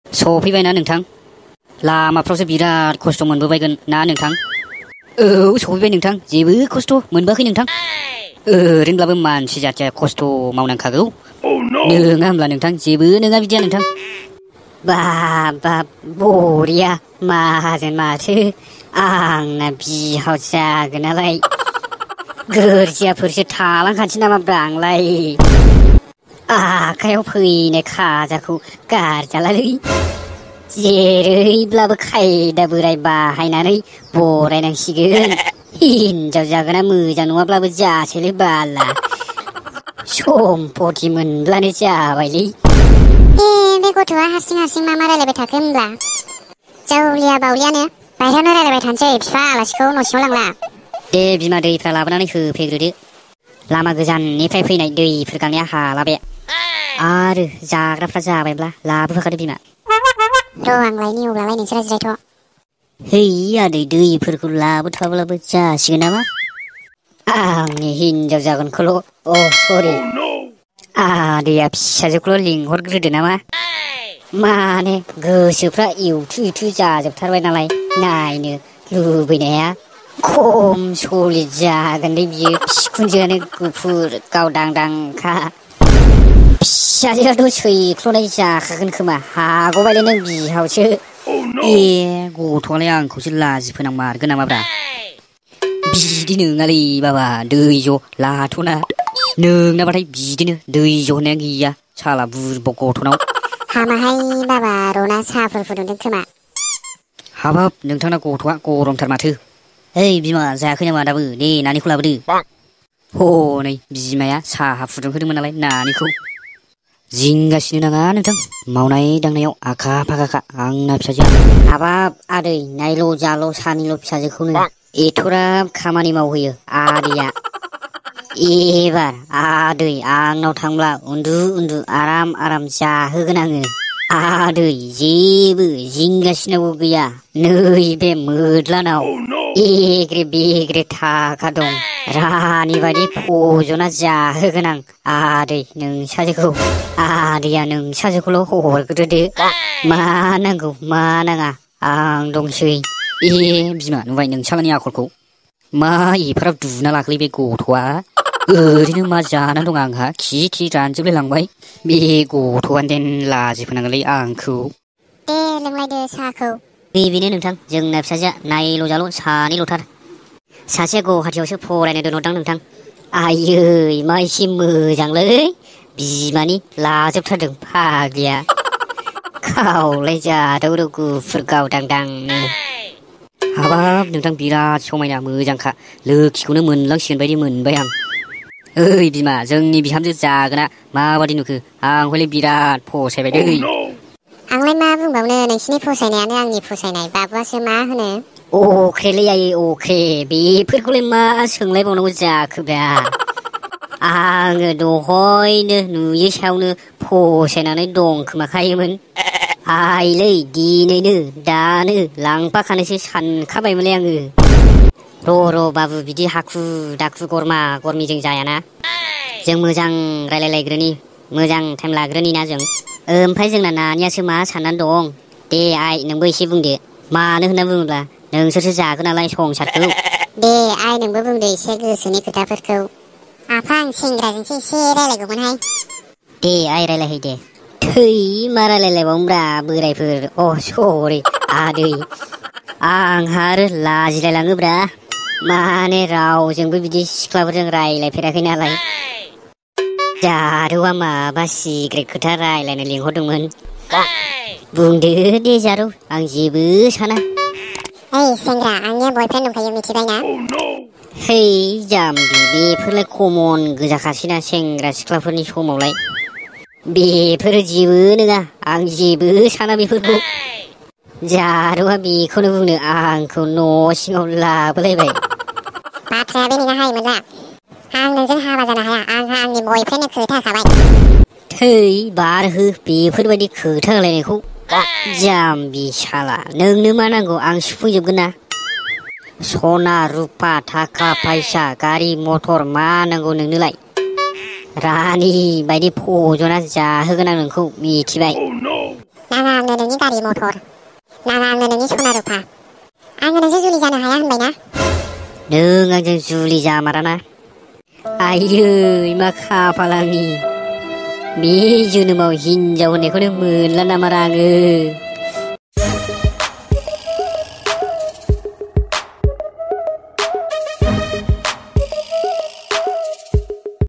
सफैबायना नोंथां लामाफ्रावसो बिराद खस्थ' मोनबोबायगोन ना नोंथां औ सफैबाय नोंथां जेबो खस्थ' मोनबोआखै नोंथां ओरैनोब्लाबो मानसि जाथिया खस्थ' मावनांखागौ नोङा होमब्ला नोंथां जेबो नोङा बिदिया नोंथां बाब बरिया माहाजोन माथो आंना बिहाव जागोनालाय गोरजियाफोरसो थालांखानोसै नामाब्रा आंलाय आखायाव फैनाय खाजाखौ गारजालालै जेरैब्लाबो खायदा बोराय बाहायनानै बरायनांसिगोन हिनजाव जागोना मोजां नङाब्लाबो जासैलै बाला सम्पति मोनब्लानो जाबायलै बे गथ'आ हारसिं मा रायलायबाय थाखो होनब्ला जावलिया बावलियानो बायह्रायावनो रायलायबाय थानोसै बिफा आलासिखौ न' सिङाव लांला दे बिमा दैफ्रा लाबोनानै होफैग्रोदो लामा गोजाननिफ्राय फैनाय दैफोर गांनाया हाला बे आरो जाग्राफ्रा जाबायब्ला लाबोफाखादो बिमा र' आं लायनि अब्लालाय नोंसोरा जिरायथ' है आदै दैफोरखौ लाबोथ'वाब्लाबो जासिगोन नामा आंनि हिनजाव जागोनखौल' सरि आदैया फिसाजोखौल' लिंहरग्रोदो नामा माने गोसोफ्रा एवथु जाजोबथारबाय नालाय नायनो लुबैनाया खम सलिद जागोनलै बियो फिखुनजोआनो गुफुर गावदांदांखा फिसाजोआथ' सैख्ल'नाय जाखागोन खोमा हागौबायलै नों बिहावसो गथ'आलाय आंखौसो लाजि फोनांमारगोन नामाब्रा बिदि नोङालै बाबा दै ज' लाथ'ना नोंनाबाथाय बिदिनो दै ज' होननाया गैया साला बुरबक गथ'नाव हामाहाय बाबा रना साहाफोर फुदुंदों खोमा हाबाब नोंथांना गथ'आ गरमथार माथो ओइ बिमा जायाखै नामा दाबो दे नानिखौ लाबोदो हनै बिमाया साहा फुदुंहोदोंमोन नालाय नानिखौ जिंगासिनो नाङा नोंथां मावनाय दांनायाव आखा फाखाखा आंना फिसाजोआ हाबाब आदै नायल' जाल' सानैल' फिसाजोखौनो एथ'राब खामानि मावहोयो आदैया एबार आदै आंनाव थांब्ला उन्दु आराम जाहोगोन आङो आदै जेबो जिंगासिनांगौ गैया नैबे मोद्लानाव एग्रे बेग्रे थाखा दं रानि बायदि फजना जाहोगोन आं आदै नोंसाजोखौ आदैया नोंसाजोखौल' हरग्रोदो मा नांगौ मा नाङा आं दंसै बिमा नुबाय नोंसालानि आखलखौ मा एफाराब दुना लाखोलै बे गथ'आ ओरैनो मा जाना दं आंहा खि रानजोबलाय लांबाय बे गथ'आनो देन लाजि फोनांगोनलै आंखौ दे लोंलायदो साहाखौ बेनो नोंथां जोंना फिसाजोआ नायल' जाल' सानैल'थार सासेया गुवाहाटियावसो फरायनो दोनहरदां नोंथां आयै मा एसे मोजांलै बिमानि लाजोबथारदों फाग्लिया खावलाय जादाव र' गुफुर गावदांदांनो हाबाब नोंथां बिराद समायना मोजांखा लोखिखौनो मोनलांसिगोन बायदि मोनबाय आं ओइ बिमा जोंनि बिहामजो जागोना माबादि नुखो आं हले बिराद फसायबाय दै आंलाय मा बुंबावनो नोंसिनि फसायनायानो आंनि फसायनाय बाबुआसो मा होनो अख्रेलै आयै अख्रे बेफोरखौलाय मा सोंलायबावनांगौ जाखोब्रा आङो दहयनो नुयै सायावनो फसायनानै दंखोमाखायोमोन आइलै दिनैनो दानो लांफाखानोसो सानखाबायमोनलै आङो र' बाबु बिदि हाखु दाखु गरमा गरमिजों जायाना जों मोजां रायलायलायग्रोनि मोजां टाइम लाग्रोनि ना जों ओमफ्राय जोंना नानियासो मा साननानै दं दे आइ नोंबो एसे बुंदो मानो होनना बुङोब्ला नोंसोरसो जागोन नालाय संसारखौ दे आइ नोंबो बुंदो एसे गोसोनि खोथाफोरखौ आफा आं सेंग्राजोंसो एसे रायलायगौमोनहाय दे आइ रायलायहै दे थै मा रायलायलायबावनोब्रा बोरायफोर सरि आदै आंहा आरो लाजिलायलाङोब्रा माने रावजोंबो बिदि सिख्लाफोरजों रायलायफेराखै नालाय जारौआ माबा सिग्रेट खोथा रायलायनो लिंहरदोंमोन बुंदो दे जारौ आं जेबो साना ओइ सेंग्रा आंनिया बयफ्रेन्ड दंखायो मिथिबायना है जाम्बि बेफोरलाय कमन गोजाखासैना सेंग्रा सिख्लाफोरनि समावलाय बेफोरो जेबो नङा आं जेबो साना बेफोरखौ जारौआ बेखौनो बुंनो आंखौ न' सिङाव लाबोलायबाय बाथ्राया बे नङाहाय मोजां आं नोंजों हाबा जानो हाया आंहा आंनि बयफ्रेन्डनो खोथा होखाबाय थै बार हो बेफोरबायदि खोथा होलायनायखौ जाम्बि साला नोंनो मा नांगौ आं सुफुंजोबगोन ना सना रुपा थाखा फैसा गारि मथर मा नांगौ नोंनोलाय रानि बायदि फजना जाहोगोन आं नोंखौ मिथिबाय नाङा आंनो नोंनि गारि मथर नाङा आंनो नोंनि सना रुफा आङो नोंजों जुलि जानो हाया होनबायना नों आंजों जुलि जामाराना आयै मा खाफाल आंनि बे जोनोमाव हिनजाव होननायखौनो मोनला नामारा आङो